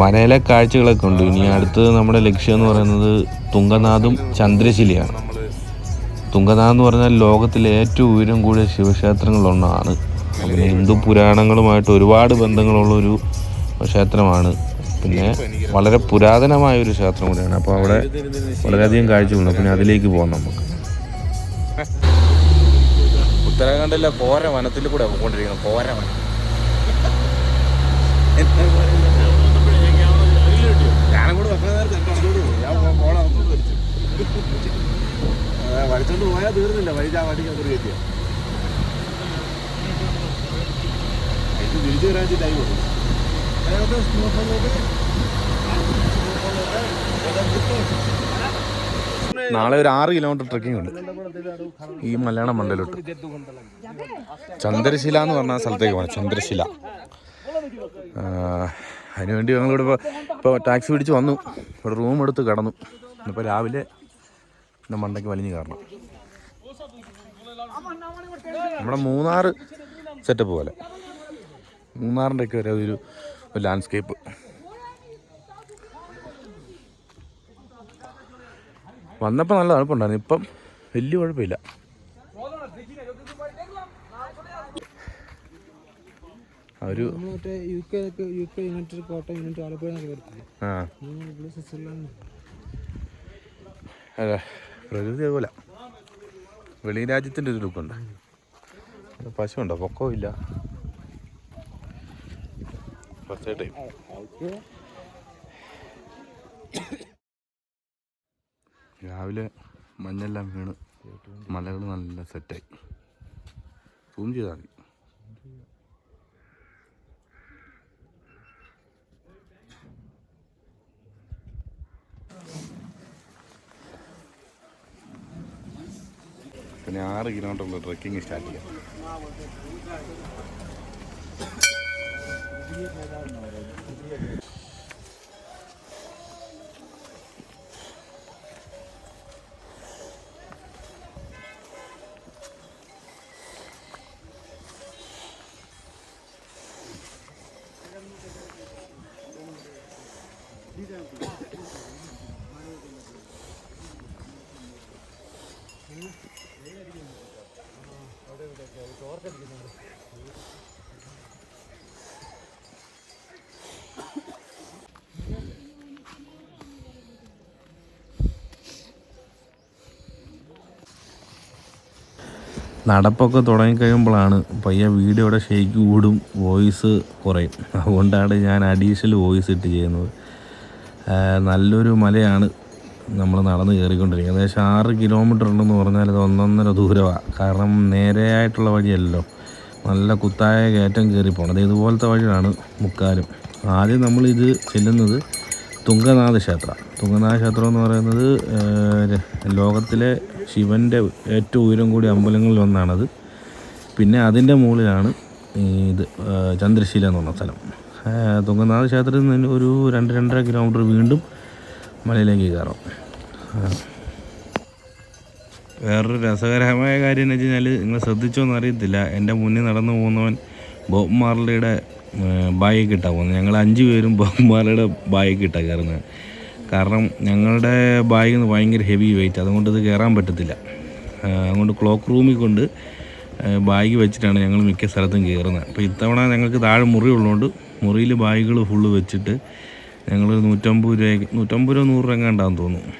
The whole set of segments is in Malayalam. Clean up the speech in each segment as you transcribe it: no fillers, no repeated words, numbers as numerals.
മനയിലെ കാഴ്ചകളൊക്കെ ഉണ്ട്. ഇനി അടുത്തത് നമ്മുടെ ലക്ഷ്യം എന്ന് പറയുന്നത് തുംഗനാഥും ചന്ദ്രശിലയാണ്. തുംഗനാഥ് എന്ന് പറഞ്ഞാൽ ലോകത്തിലെ ഏറ്റവും ഉയരം കൂടിയ ശിവക്ഷേത്രങ്ങളിലൊന്നാണ്. പിന്നെ ഹിന്ദു പുരാണങ്ങളുമായിട്ട് ഒരുപാട് ബന്ധങ്ങളുള്ളൊരു ക്ഷേത്രമാണ്. പിന്നെ വളരെ പുരാതനമായ ഒരു ക്ഷേത്രം കൂടിയാണ്. അപ്പോൾ അവിടെ വളരെയധികം കാഴ്ചകളുണ്ട്. പിന്നെ അതിലേക്ക് പോകാം നമുക്ക്. ഉത്തരാഖണ്ഡിലെ കോര വനത്തിൽ കൂടെ പോയിക്കൊണ്ടിരിക്കുന്നത്. കോര വനം ഞാനും കൂടെ വടിച്ചോണ്ട് പോയാൽ തീർന്നില്ല. വഴിച്ചാ വടിക്കാൻ കയറ്റിയ തിരിച്ചു വരാൻ ടൈം കൊടുക്കും. നാളെ ഒരു 6 കിലോമീറ്റർ ട്രെക്കിംഗ് ഉണ്ട് ഈ മലയാളം മണ്ടയിലോട്ട്. ചന്ദ്രശില എന്ന് പറഞ്ഞ സ്ഥലത്തേക്ക് പോകണം. ചന്ദ്രശില. അതിനുവേണ്ടി ഞങ്ങളിവിടെ ഇപ്പോൾ ടാക്സി പിടിച്ച് വന്നു. ഇവിടെ റൂം എടുത്ത് കിടന്നു. ഇപ്പോൾ രാവിലെ മണ്ടയ്ക്ക് വലിഞ്ഞ് കയറണം. നമ്മുടെ മൂന്നാർ സെറ്റപ്പ് പോലെ, മൂന്നാറിൻ്റെയൊക്കെ ഒരു ലാൻഡ്സ്കേപ്പ്. വന്നപ്പോൾ നല്ല തണുപ്പുണ്ടായിരുന്നു. ഇപ്പം വലിയ കുഴപ്പമില്ല. ഒരു അതെ, പ്രകൃതി അതുപോലെ വെളി രാജ്യത്തിൻ്റെ ഒരു ലുക്കുണ്ട്. പശുണ്ടോ? പൊക്കവും ഇല്ല. ഫസ്റ്റ് രാവിലെ മഞ്ഞെല്ലാം വീണ് മലകൾ നല്ല സെറ്റായി. സൂം ചെയ്താൽ മതി. പിന്നെ 6 കിലോമീറ്ററുള്ള ട്രെക്കിങ് സ്റ്റാർട്ട് ചെയ്യാം. നടപ്പൊക്കെ തുടങ്ങിക്കഴിയുമ്പോഴാണ് പയ്യെ വീഡിയോയുടെ ഷേക്ക് കൂടും, വോയിസ് കുറയും. അതുകൊണ്ടാണ് ഞാൻ അഡീഷണൽ വോയിസ് ഇട്ട് ചെയ്യുന്നത്. നല്ലൊരു മലയാണ് നമ്മൾ നടന്ന് കയറിക്കൊണ്ടിരിക്കുന്നത്. ഏകദേശം 6 കിലോമീറ്റർ ഉണ്ടെന്ന് പറഞ്ഞാൽ അത് 1.5 ദൂരമാണ്. കാരണം നേരെയായിട്ടുള്ള വഴിയല്ലോ, നല്ല കുത്തായ കയറ്റം കയറി പോകണം. അത് ഇതുപോലത്തെ വഴിയാണ് മുക്കാലും. ആദ്യം നമ്മളിത് ചെല്ലുന്നത് തുംഗനാഥ ക്ഷേത്രം. തുംഗനാഥ ക്ഷേത്രം എന്ന് പറയുന്നത് ലോകത്തിലെ ശിവൻ്റെ ഏറ്റവും ഉയരം കൂടിയ അമ്പലങ്ങളിൽ ഒന്നാണത്. പിന്നെ അതിൻ്റെ മുകളിലാണ് ഇത് ചന്ദ്രശില എന്ന് പറഞ്ഞ സ്ഥലം. തുംഗനാഥ ക്ഷേത്രത്തിൽ നിന്ന് ഒരു 2-2.5 കിലോമീറ്റർ വീണ്ടും മലയിലേക്ക് കയറാം. വേറൊരു രസകരമായ കാര്യം എന്ന് വെച്ച് കഴിഞ്ഞാൽ, നിങ്ങൾ ശ്രദ്ധിച്ചോന്ന് അറിയത്തില്ല, എൻ്റെ മുന്നിൽ നടന്നു പോകുന്നവൻ ബോബ് മാർലിയുടെ ബാഗൊക്കെ ഇട്ടാണ് പോകുന്നത്. ഞങ്ങൾ 5 പേരും ബോബ് മാർലിയുടെ ബാഗൊക്കെ ഇട്ടാണ് കയറുന്നത്. കാരണം ഞങ്ങളുടെ ബാഗിന് ഭയങ്കര ഹെവി വെയിറ്റ്, അതുകൊണ്ട് ഇത് കയറാൻ പറ്റത്തില്ല. അതുകൊണ്ട് ക്ലോക്ക് റൂമിൽ കൊണ്ട് ബാഗ് വെച്ചിട്ടാണ് ഞങ്ങൾ മിക്ക സ്ഥലത്തും കയറുന്നത്. അപ്പോൾ ഇത്തവണ ഞങ്ങൾക്ക് താഴെ മുറി ഉള്ളതുകൊണ്ട് മുറിയിൽ ബാഗുകൾ ഫുള്ള് വെച്ചിട്ട് ഞങ്ങൾ 150 രൂപ 100 രൂപ എങ്ങാണ്ടാന്ന് തോന്നുന്നു.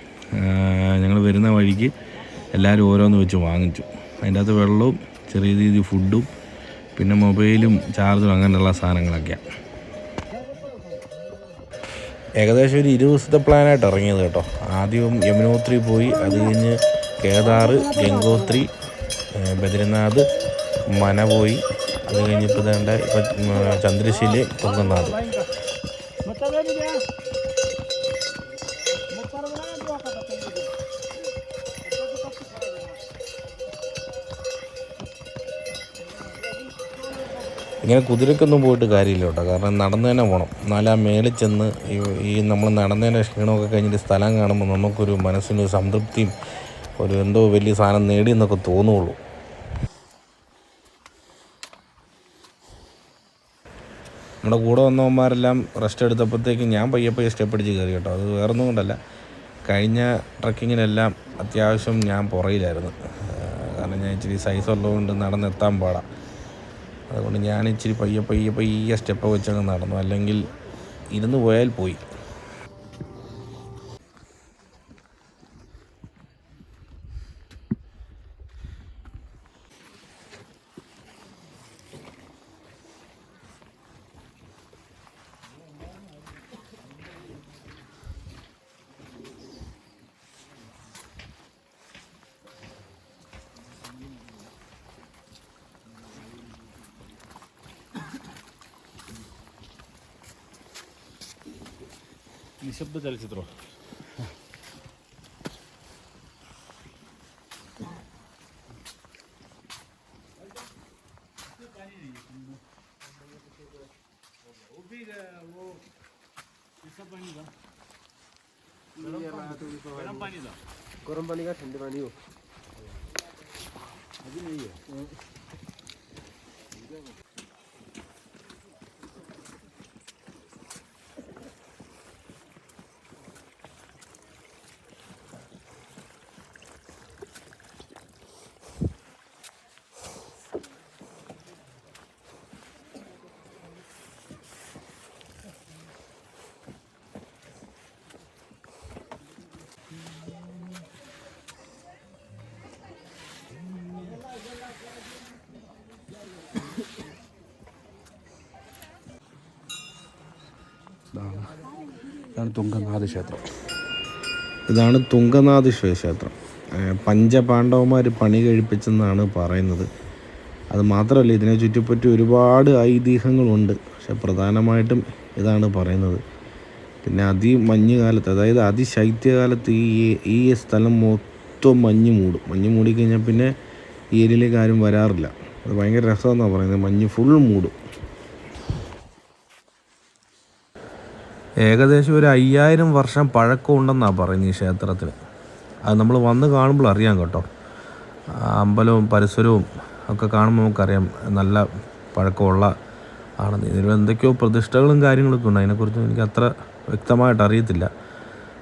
ഞങ്ങൾ വരുന്ന വഴിക്ക് എല്ലാവരും ഓരോന്ന് വെച്ച് വാങ്ങിച്ചു. അതിൻ്റെ അകത്ത് വെള്ളവും ചെറിയ രീതിയിൽ ഫുഡും പിന്നെ മൊബൈലും ചാർജറും അങ്ങനെയുള്ള സാധനങ്ങളൊക്കെയാണ്. ഏകദേശം ഒരു 20 ദിവസത്തെ പ്ലാനായിട്ട് ഇറങ്ങിയത് കേട്ടോ. ആദ്യം യമുനോത്രി പോയി, അത് കഴിഞ്ഞ് കേദാർ, ഗംഗോത്രി, ബദ്രിനാഥ്, മന പോയി, അത് കഴിഞ്ഞിപ്പോൾ ഇപ്പം ചന്ദ്രശില, തുംഗനാഥ്. ഇങ്ങനെ കുതിരക്കൊന്നും പോയിട്ട് കാര്യമില്ല കേട്ടോ. കാരണം നടന്നു തന്നെ പോകണം. എന്നാലും ആ മേളിൽ ചെന്ന് ഈ നമ്മൾ നടന്നതിൻ്റെ ക്ഷീണമൊക്കെ കഴിഞ്ഞിട്ട് സ്ഥലം കാണുമ്പോൾ നമുക്കൊരു മനസ്സിനൊരു സംതൃപ്തിയും ഒരു എന്തോ വലിയ സാധനം നേടിയെന്നൊക്കെ തോന്നുള്ളൂ. നമ്മുടെ കൂടെ വന്നവന്മാരെല്ലാം റെസ്റ്റ് എടുത്തപ്പോഴത്തേക്കും ഞാൻ പയ്യെ സ്റ്റെപ്പ് അടിച്ച് കയറി കേട്ടോ. അത് വേറൊന്നും കൊണ്ടല്ല, കഴിഞ്ഞ ട്രക്കിങ്ങിനെല്ലാം അത്യാവശ്യം ഞാൻ പുറയിലായിരുന്നു. കാരണം ഞാൻ ഇച്ചിരി സൈസ് ഉള്ളതുകൊണ്ട് നടന്നെത്താൻ പാടാം. അതുകൊണ്ട് ഞാൻ ഇച്ചിരി പയ്യെ സ്റ്റെപ്പ് വെച്ചങ്ങ് നടന്നു, അല്ലെങ്കിൽ ഇരുന്ന് പോയാൽ പോയി. നിശബ്ദ ചലച്ചിത്രം. गर्म पानी का ठंडे पानी हो अभी नहीं है। ഇതാണ് തുംഗനാഥ ക്ഷേത്രം. ഇതാണ് തുംഗനാഥ ക്ഷേത്രം. പഞ്ചപാണ്ഡവന്മാർ പണി കഴിപ്പിച്ചെന്നാണ് പറയുന്നത്. അത് മാത്രമല്ല, ഇതിനെ ചുറ്റിപ്പറ്റി ഒരുപാട് ഐതിഹ്യങ്ങളുണ്ട്. പക്ഷെ പ്രധാനമായിട്ടും ഇതാണ് പറയുന്നത്. പിന്നെ അതിമഞ്ഞുകാലത്ത്, അതായത് അതിശൈത്യകാലത്ത് ഈ സ്ഥലം മൊത്തം മഞ്ഞ് മൂടിക്കഴിഞ്ഞാൽ പിന്നെ ഈ ഏരിയയിലേക്ക് ആരും വരാറില്ല. അത് ഭയങ്കര രസമെന്നാണ് പറയുന്നത്. മഞ്ഞ് ഫുൾ മൂടും. ഏകദേശം ഒരു 5000 വർഷം പഴക്കമുണ്ടെന്നാണ് പറയുന്നത് ഈ ക്ഷേത്രത്തിന്. അത് നമ്മൾ വന്ന് കാണുമ്പോൾ അറിയാം കേട്ടോ. അമ്പലവും പരിസരവും ഒക്കെ കാണുമ്പോൾ നമുക്കറിയാം നല്ല പഴക്കമുള്ള ആണെന്ന്. ഇതിൽ എന്തൊക്കെയോ പ്രതിഷ്ഠകളും കാര്യങ്ങളൊക്കെ ഉണ്ട്. അതിനെക്കുറിച്ച് എനിക്ക് അത്ര വ്യക്തമായിട്ട് അറിയത്തില്ല.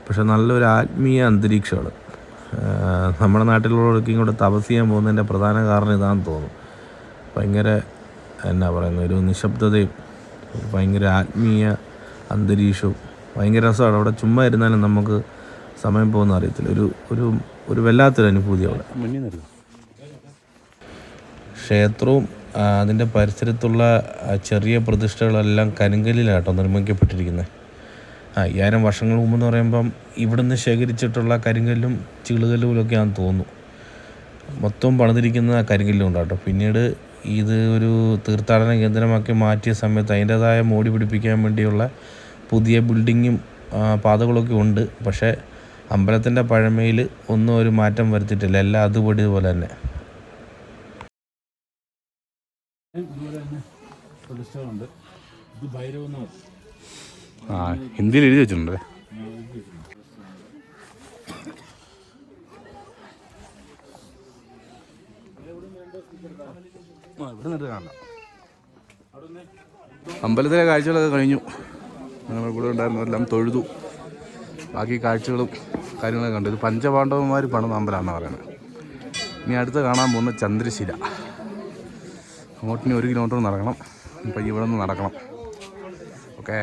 പക്ഷെ നല്ലൊരു ആത്മീയ അന്തരീക്ഷമാണ്. നമ്മുടെ നാട്ടിലുള്ളവർക്ക് ഇങ്ങോട്ട് തപസ് ചെയ്യാൻ പോകുന്നതിൻ്റെ പ്രധാന കാരണം ഇതാണെന്ന് തോന്നുന്നു. ഭയങ്കര എന്നാ പറയുന്നത്, ഒരു നിശബ്ദതയും ഭയങ്കര ആത്മീയ അന്തരീക്ഷവും ഭയങ്കര രസമാണ്. അവിടെ ചുമ്മാ ഇരുന്നാലും നമുക്ക് സമയം പോകുന്ന അറിയത്തില്ല. ഒരു വല്ലാത്തൊരു അനുഭൂതി അവിടെ. ക്ഷേത്രവും അതിൻ്റെ പരിസരത്തുള്ള ചെറിയ പ്രതിഷ്ഠകളെല്ലാം കരിങ്കല്ലിലാട്ടോ നിർമ്മിക്കപ്പെട്ടിരിക്കുന്നത്. 5000 വർഷങ്ങൾ മുമ്പെന്ന് പറയുമ്പം ഇവിടുന്ന് ശേഖരിച്ചിട്ടുള്ള കരിങ്കല്ലും ചീളുകല്ലുകളൊക്കെയാണെന്ന് തോന്നുന്നു. മൊത്തം പണിതിരിക്കുന്ന കരിങ്കല്ലും ഉണ്ടാട്ടോ. പിന്നീട് ഇത് ഒരു തീർത്ഥാടന കേന്ദ്രമാക്കി മാറ്റിയ സമയത്ത് അതിൻ്റേതായ മോടി പിടിപ്പിക്കാൻ വേണ്ടിയുള്ള പുതിയ ബിൽഡിങ്ങും പാതകളൊക്കെ ഉണ്ട്. പക്ഷേ അമ്പലത്തിൻ്റെ പഴമയിൽ ഒന്നും ഒരു മാറ്റം വരുത്തിയിട്ടില്ല. എല്ലാം അതുപടി പോലെ തന്നെ. പ്രതിഷ്ഠകളുണ്ട്. ഇത് ഭൈരവനാഥ്. ഹിന്ദിയിൽ എഴുതി വെച്ചിട്ടുണ്ട്. ഇവിടെ നിന്നിട്ട് കാണാം. അമ്പലത്തിലെ കാഴ്ചകളൊക്കെ കഴിഞ്ഞു. ഞങ്ങളുടെ കൂടെ ഉണ്ടായിരുന്നതെല്ലാം തൊഴുതു. ബാക്കി കാഴ്ചകളും കാര്യങ്ങളൊക്കെ കണ്ടു. ഇത് പഞ്ചപാണ്ഡവന്മാർ പണിത അമ്പലമാണെന്ന് പറയുന്നത്. ഇനി അടുത്ത് കാണാൻ പോകുന്ന ചന്ദ്രശില. അങ്ങോട്ടിനി 1 കിലോമീറ്റർ നടക്കണം. ഇപ്പം ഇവിടെ നിന്ന് നടക്കണം. ഓക്കേ.